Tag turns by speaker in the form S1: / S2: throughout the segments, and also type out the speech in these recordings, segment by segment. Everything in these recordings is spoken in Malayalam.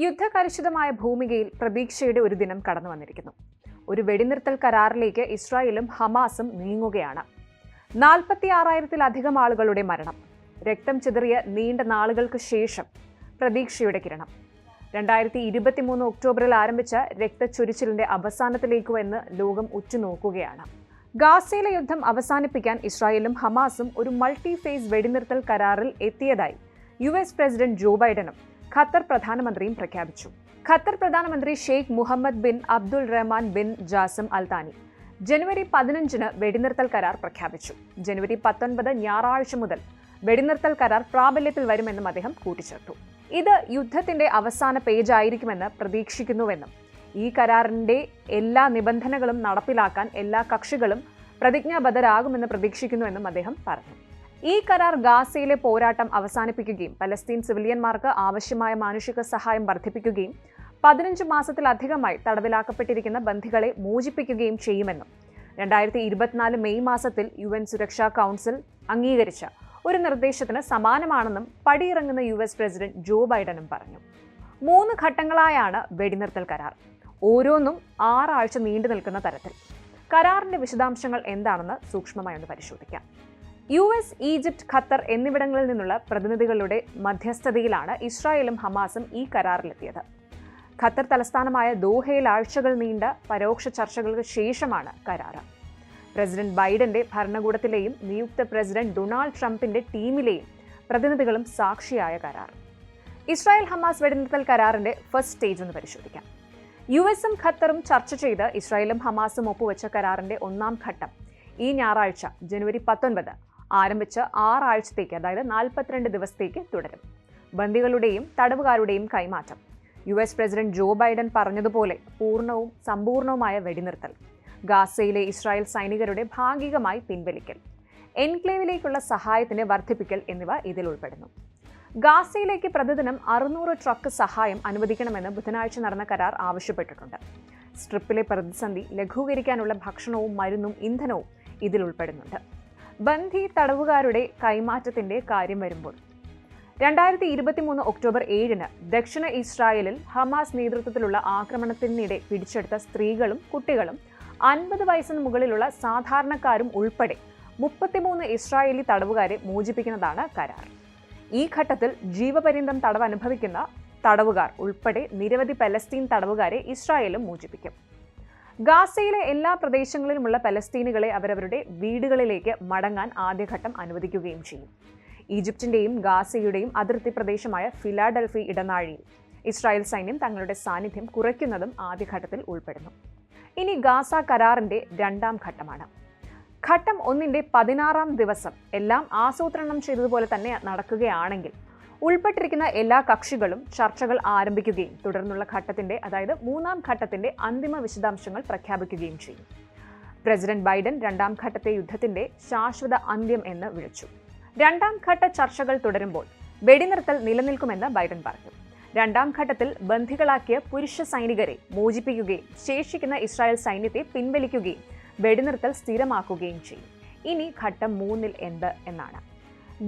S1: യുദ്ധകലുഷിതമായ ഭൂമികയിൽ പ്രതീക്ഷയുടെ ഒരു ദിനം കടന്നു വന്നിരിക്കുന്നു. ഒരു വെടിനിർത്തൽ കരാറിലേക്ക് ഇസ്രായേലും ഹമാസും നീങ്ങുകയാണ്. 46,000-ലധികം ആളുകളുടെ മരണം, രക്തം ചിതറിയ നീണ്ട നാളുകൾക്ക് ശേഷം പ്രതീക്ഷയുടെ കിരണം. 2023 ഒക്ടോബറിൽ ആരംഭിച്ച രക്തച്ചൊരിച്ചിലിന്റെ അവസാനത്തിലേക്കുവെന്ന് ലോകം ഉറ്റുനോക്കുകയാണ്. ഗാസയിലെ യുദ്ധം അവസാനിപ്പിക്കാൻ ഇസ്രായേലും ഹമാസും ഒരു മൾട്ടി ഫേസ് വെടിനിർത്തൽ കരാറിൽ എത്തിയതായി US പ്രസിഡന്റ് ജോ ബൈഡനും ഖത്തർ പ്രധാനമന്ത്രിയും പ്രഖ്യാപിച്ചു. ഖത്തർ പ്രധാനമന്ത്രി Sheikh Mohammed bin Abdul Rahman bin Jassim Al Thani ജനുവരി 15-ന് വെടിനിർത്തൽ കരാർ പ്രഖ്യാപിച്ചു. ജനുവരി 19 ഞായറാഴ്ച മുതൽ വെടിനിർത്തൽ കരാർ പ്രാബല്യത്തിൽ വരുമെന്നും അദ്ദേഹം കൂട്ടിച്ചേർത്തു. ഇത് യുദ്ധത്തിന്റെ അവസാന പേജായിരിക്കുമെന്ന് പ്രതീക്ഷിക്കുന്നുവെന്നും ഈ കരാറിന്റെ എല്ലാ നിബന്ധനകളും നടപ്പിലാക്കാൻ എല്ലാ കക്ഷികളും പ്രതിജ്ഞാബദ്ധരാകുമെന്ന് പ്രതീക്ഷിക്കുന്നുവെന്നും അദ്ദേഹം പറഞ്ഞു. ഈ കരാർ ഗാസയിലെ പോരാട്ടം അവസാനിപ്പിക്കുകയും പലസ്തീൻ സിവിലിയന്മാർക്ക് ആവശ്യമായ മാനുഷിക സഹായം വർദ്ധിപ്പിക്കുകയും 15 മാസത്തിലധികമായി തടവിലാക്കപ്പെട്ടിരിക്കുന്ന ബന്ദികളെ മോചിപ്പിക്കുകയും ചെയ്യുമെന്നും 2024 മെയ് മാസത്തിൽ UN സുരക്ഷാ കൗൺസിൽ അംഗീകരിച്ച ഒരു നിർദ്ദേശത്തിന് സമാനമാണെന്നും പടിയിറങ്ങുന്ന US പ്രസിഡന്റ് ജോ ബൈഡനും പറഞ്ഞു. 3 ഘട്ടങ്ങളായാണ് വെടിനിർത്തൽ കരാർ, ഓരോന്നും 6 ആഴ്ച നീണ്ടു നിൽക്കുന്ന തരത്തിൽ. കരാറിന്റെ വിശദാംശങ്ങൾ എന്താണെന്ന് സൂക്ഷ്മമായി ഒന്ന് പരിശോധിക്കാം. US, ഈജിപ്ത്, ഖത്തർ എന്നിവിടങ്ങളിൽ നിന്നുള്ള പ്രതിനിധികളുടെ മധ്യസ്ഥതയിലാണ് ഇസ്രായേലും ഹമാസും ഈ കരാറിലെത്തിയത്. ഖത്തർ തലസ്ഥാനമായ ദോഹയിൽ ആഴ്ചകൾ നീണ്ട പരോക്ഷ ചർച്ചകൾക്ക് ശേഷമാണ് കരാർ. പ്രസിഡന്റ് ബൈഡന്റെ ഭരണകൂടത്തിലെയും നിയുക്ത പ്രസിഡന്റ് ഡൊണാൾഡ് ട്രംപിന്റെ ടീമിലെയും പ്രതിനിധികളും സാക്ഷിയായ കരാർ. ഇസ്രായേൽ ഹമാസ് വെടിനിർത്തൽ കരാറിന്റെ ഫസ്റ്റ് സ്റ്റേജ് ഒന്ന് പരിശോധിക്കാം. USഉം ഖത്തറും ചർച്ച ചെയ്ത് ഇസ്രായേലും ഹമാസും ഒപ്പുവെച്ച കരാറിന്റെ 1ാം ഘട്ടം ഈ ഞായറാഴ്ച ജനുവരി 19 ആരംഭിച്ച് 6 ആഴ്ചത്തേക്ക്, അതായത് 42 ദിവസത്തേക്ക് തുടരും. ബന്ദികളുടെയും തടവുകാരുടെയും കൈമാറ്റം. US പ്രസിഡന്റ് ജോ ബൈഡൻ പറഞ്ഞതുപോലെ പൂർണ്ണവും സമ്പൂർണവുമായ വെടിനിർത്തൽ, ഗാസയിലെ ഇസ്രായേൽ സൈനികരുടെ ഭാഗികമായി പിൻവലിക്കൽ, എൻക്ലേവിലേക്കുള്ള സഹായത്തിന്റെ വർദ്ധിപ്പിക്കൽ എന്നിവ ഇതിൽ ഉൾപ്പെടുന്നു. ഗാസയിലേക്ക് പ്രതിദിനം 600 ട്രക്ക് സഹായം അനുവദിക്കണമെന്ന് ബുധനാഴ്ച നടന്ന കരാർ ആവശ്യപ്പെട്ടിട്ടുണ്ട്. സ്ട്രിപ്പിലെ പ്രതിസന്ധി ലഘൂകരിക്കാനുള്ള ഭക്ഷണവും മരുന്നും ഇന്ധനവും ഇതിൽ ഉൾപ്പെടുന്നുണ്ട്. ബന്ദി തടവുകാരുടെ കൈമാറ്റത്തിന്റെ കാര്യം വരുമ്പോൾ 2023 ഒക്ടോബർ 7-ന് ദക്ഷിണ ഇസ്രായേലിൽ ഹമാസ് നേതൃത്വത്തിലുള്ള ആക്രമണത്തിനിടെ പിടിച്ചെടുത്ത സ്ത്രീകളും കുട്ടികളും 50 വയസ്സിന് മുകളിലുള്ള സാധാരണക്കാരും ഉൾപ്പെടെ 33 ഇസ്രായേലി തടവുകാരെ മോചിപ്പിക്കുന്നതാണ് കരാർ. ഈ ഘട്ടത്തിൽ ജീവപര്യന്തം തടവ് അനുഭവിക്കുന്ന തടവുകാർ ഉൾപ്പെടെ നിരവധി പലസ്തീൻ തടവുകാരെ ഇസ്രായേലും മോചിപ്പിക്കും. ഗാസയിലെ എല്ലാ പ്രദേശങ്ങളിലുമുള്ള പലസ്തീനികളെ അവരവരുടെ വീടുകളിലേക്ക് മടങ്ങാൻ ആദ്യഘട്ടം അനുവദിക്കുകയും ചെയ്യും. ഈജിപ്തിന്റെയും ഗാസയുടെയും അതിർത്തി പ്രദേശമായ ഫിലാഡൽഫി ഇടനാഴിയിൽ ഇസ്രായേൽ സൈന്യം തങ്ങളുടെ സാന്നിധ്യം കുറയ്ക്കുന്നതും ആദ്യഘട്ടത്തിൽ ഉൾപ്പെടുന്നു. ഇനി ഗാസ കരാറിന്റെ 2ാം ഘട്ടമാണ്. ഘട്ടം 1ന്റെ 16-ാം ദിവസം എല്ലാം ആസൂത്രണം ചെയ്തതുപോലെ തന്നെ നടക്കുകയാണെങ്കിൽ ഉൾപ്പെട്ടിരിക്കുന്ന എല്ലാ കക്ഷികളും ചർച്ചകൾ ആരംഭിക്കുകയും തുടർന്നുള്ള ഘട്ടത്തിന്റെ, അതായത് 3ാം ഘട്ടത്തിന്റെ അന്തിമ വിശദാംശങ്ങൾ പ്രഖ്യാപിക്കുകയും ചെയ്യും. പ്രസിഡന്റ് ബൈഡൻ 2ാം ഘട്ടത്തെ യുദ്ധത്തിന്റെ ശാശ്വത അന്ത്യം എന്ന് വിളിച്ചു. 2ാം ഘട്ട ചർച്ചകൾ തുടരുമ്പോൾ വെടിനിർത്തൽ നിലനിൽക്കുമെന്ന് ബൈഡൻ പറഞ്ഞു. 2ാം ഘട്ടത്തിൽ ബന്ദികളാക്കിയ പുരുഷ സൈനികരെ മോചിപ്പിക്കുകയും ശേഷിക്കുന്ന ഇസ്രായേൽ സൈന്യത്തെ പിൻവലിക്കുകയും വെടിനിർത്തൽ സ്ഥിരമാക്കുകയും ചെയ്യും. ഇനി ഘട്ടം 3-ൽ എന്ത് എന്നാണ്.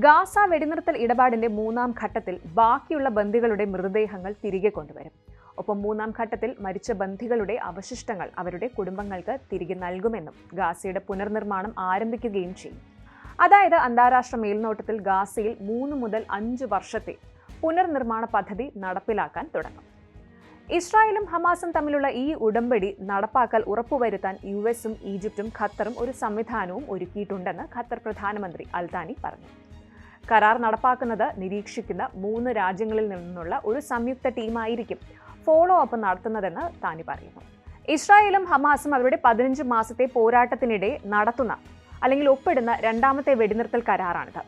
S1: ഗാസ വെടിനിർത്തൽ ഇടപാടിന്റെ 3ാം ഘട്ടത്തിൽ ബാക്കിയുള്ള ബന്ദികളുടെ മൃതദേഹങ്ങൾ തിരികെ കൊണ്ടുവരും. ഒപ്പം 3ാം ഘട്ടത്തിൽ മരിച്ച ബന്ദികളുടെ അവശിഷ്ടങ്ങൾ അവരുടെ കുടുംബങ്ങൾക്ക് തിരികെ നൽകുമെന്നും ഗാസയുടെ പുനർനിർമ്മാണം ആരംഭിക്കുകയും ചെയ്യും. അതായത് അന്താരാഷ്ട്ര മേൽനോട്ടത്തിൽ ഗാസയിൽ 3 മുതൽ 5 വർഷത്തെ പുനർനിർമ്മാണ പദ്ധതി നടപ്പിലാക്കാൻ തുടങ്ങും. ഇസ്രായേലും ഹമാസും തമ്മിലുള്ള ഈ ഉടമ്പടി നടപ്പാക്കൽ ഉറപ്പുവരുത്താൻ USഉം ഈജിപ്തും ഖത്തറും ഒരു സംവിധാനവും ഒരുക്കിയിട്ടുണ്ടെന്ന് ഖത്തർ പ്രധാനമന്ത്രി അൽ താനി പറഞ്ഞു. കരാർ നടപ്പാക്കുന്നത് നിരീക്ഷിക്കുന്ന 3 രാജ്യങ്ങളിൽ നിന്നുള്ള ഒരു സംയുക്ത ടീമായിരിക്കും ഫോളോ അപ്പ് നടത്തുന്നതെന്ന് താനി പറയുന്നു. ഇസ്രായേലും ഹമാസും അവരുടെ 15 മാസത്തെ പോരാട്ടത്തിനിടെ നടത്തുന്ന അല്ലെങ്കിൽ ഒപ്പിടുന്ന 2ാമത്തെ വെടിനിർത്തൽ കരാറാണിത്.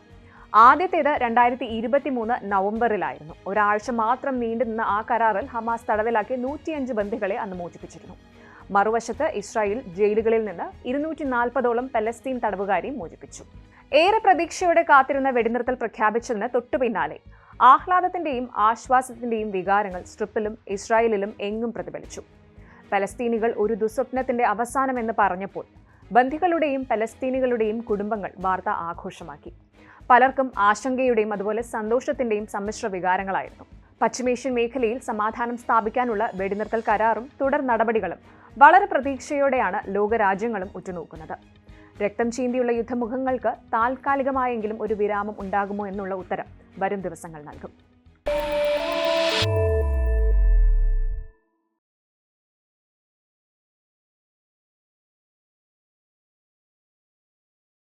S1: ആദ്യത്തേത് 2023 നവംബറിലായിരുന്നു. ഒരാഴ്ച മാത്രം നീണ്ടുനിന്ന ആ കരാറിൽ ഹമാസ് തടവിലാക്കിയ 105 ബന്ദികളെ അന്ന് മോചിപ്പിച്ചിരുന്നു. മറുവശത്ത് ഇസ്രായേൽ ജയിലുകളിൽ നിന്ന് 240ഓളം പലസ്തീൻ തടവുകാരെയും മോചിപ്പിച്ചു. ഏറെ പ്രതീക്ഷയോടെ കാത്തിരുന്ന വെടിനിർത്തൽ പ്രഖ്യാപിച്ചതിന് തൊട്ടുപിന്നാലെ ആഹ്ലാദത്തിന്റെയും ആശ്വാസത്തിന്റെയും വികാരങ്ങൾ സ്ട്രിപ്പിലും ഇസ്രായേലിലും എങ്ങും പ്രതിഫലിച്ചു. പലസ്തീനികൾ ഒരു ദുസ്വപ്നത്തിന്റെ അവസാനമെന്ന് പറഞ്ഞപ്പോൾ ബന്ദികളുടെയും പലസ്തീനികളുടെയും കുടുംബങ്ങൾ വാർത്ത ആഘോഷമാക്കി. പലർക്കും ആശങ്കയുടെയും അതുപോലെ സന്തോഷത്തിന്റെയും സമ്മിശ്ര വികാരങ്ങളായിരുന്നു. പശ്ചിമേഷ്യൻ മേഖലയിൽ സമാധാനം സ്ഥാപിക്കാനുള്ള വെടിനിർത്തൽ കരാറും തുടർ നടപടികളും വളരെ പ്രതീക്ഷയോടെയാണ് ലോകരാജ്യങ്ങളും ഉറ്റുനോക്കുന്നത്. രക്തം ചീന്തിയുള്ള യുദ്ധമുഖങ്ങൾക്ക് താൽക്കാലികമായെങ്കിലും ഒരു വിരാമം ഉണ്ടാകുമോ എന്നുള്ള ഉത്തരം വരും ദിവസങ്ങൾ നൽകും.